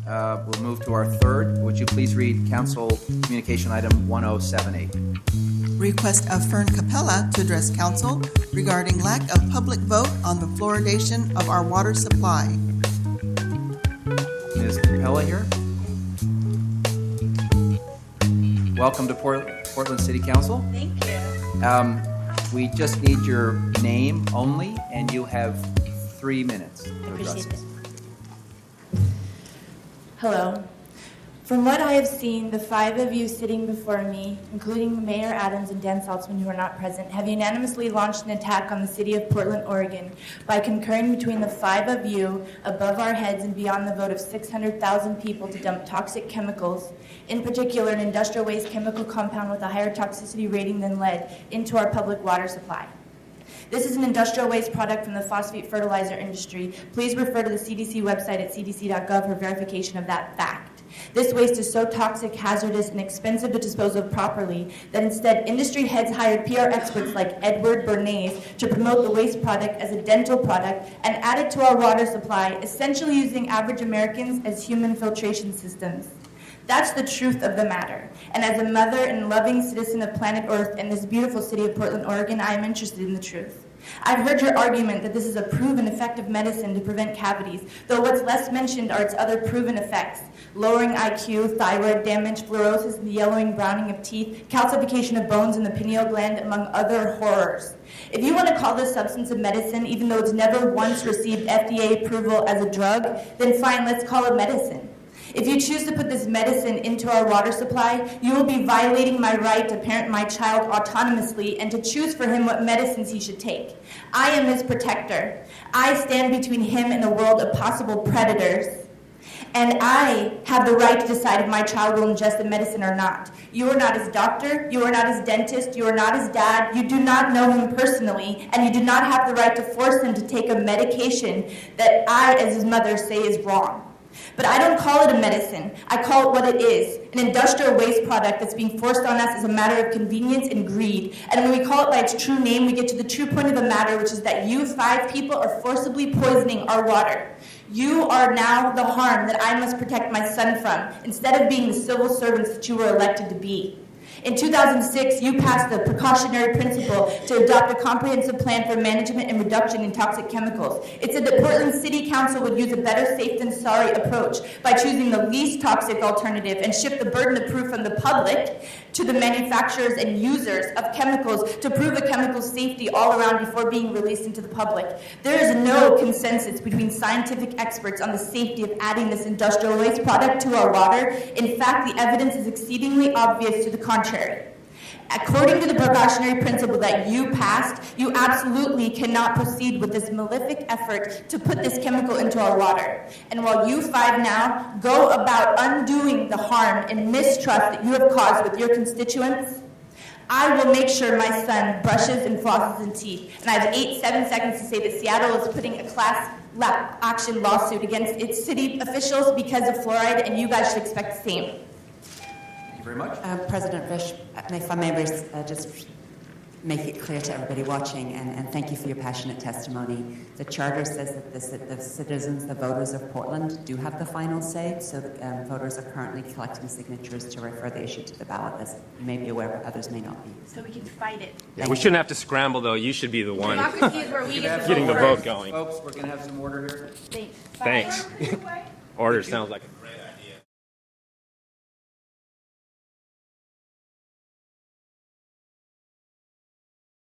We'll move to our third. Would you please read Council Communication Item 1078? Request of Fern Capella to address council regarding lack of public vote on the fluoridation of our water supply. Ms. Capella here. Welcome to Portland City Council. Thank you. We just need your name only, and you have 3 minutes to address Appreciate us. it. Hello. From what I have seen, the 5 of you sitting before me, including Mayor Adams and Dan Saltzman, who are not present, have unanimously launched an attack on the city of Portland, Oregon, by concurring between the 5 of you above our heads and beyond the vote of 600,000 people to dump toxic chemicals, in particular an industrial waste chemical compound with a higher toxicity rating than lead, into our public water supply. This is an industrial waste product from the phosphate fertilizer industry. Please refer to the CDC website at cdc.gov for verification of that fact. This waste is so toxic, hazardous, and expensive to dispose of properly that instead industry heads hired PR experts like Edward Bernays to promote the waste product as a dental product and add it to our water supply, essentially using average Americans as human filtration systems. That's the truth of the matter. And as a mother and loving citizen of planet Earth and this beautiful city of Portland, Oregon, I am interested in the truth. I've heard your argument that this is a proven effective medicine to prevent cavities, though what's less mentioned are its other proven effects: lowering IQ, thyroid damage, fluorosis, and the yellowing, browning of teeth, calcification of bones in the pineal gland, among other horrors. If you want to call this substance a medicine, even though it's never once received FDA approval as a drug, then fine, let's call it medicine. If you choose to put this medicine into our water supply, you will be violating my right to parent my child autonomously and to choose for him what medicines he should take. I am his protector. I stand between him and a world of possible predators. And I have the right to decide if my child will ingest the medicine or not. You are not his doctor, you are not his dentist, you are not his dad, you do not know him personally, and you do not have the right to force him to take a medication that I, as his mother, say is wrong. But I don't call it a medicine. I call it what it is, an industrial waste product that's being forced on us as a matter of convenience and greed. And when we call it by its true name, we get to the true point of the matter, which is that you 5 people are forcibly poisoning our water. You are now the harm that I must protect my son from, instead of being the civil servants that you were elected to be. In 2006, you passed the precautionary principle to adopt a comprehensive plan for management and reduction in toxic chemicals. It said that Portland City Council would use a better safe than sorry approach by choosing the least toxic alternative and shift the burden of proof from the public to the manufacturers and users of chemicals to prove a chemical's safety all around before being released into the public. There is no consensus between scientific experts on the safety of adding this industrial waste product to our water. In fact, the evidence is exceedingly obvious to the contrary. According to the precautionary principle that you passed, you absolutely cannot proceed with this malefic effort to put this chemical into our water. And while you 5 now go about undoing the harm and mistrust that you have caused with your constituents, I will make sure my son brushes and flosses his teeth. And I have 7 seconds to say that Seattle is putting a class action lawsuit against its city officials because of fluoride, and you guys should expect the same. Very much. President Vish, if I may just make it clear to everybody watching, and thank you for your passionate testimony. The Charter says that the citizens, the voters of Portland, do have the final say, so voters are currently collecting signatures to refer the issue to the ballot, as you may be aware, but others may not be. So we can fight it. Yeah, we shouldn't have to scramble, though. You should be the one Democracy is where we get getting the vote going. Folks, we're going to have some order here. Thanks. Order sounds like a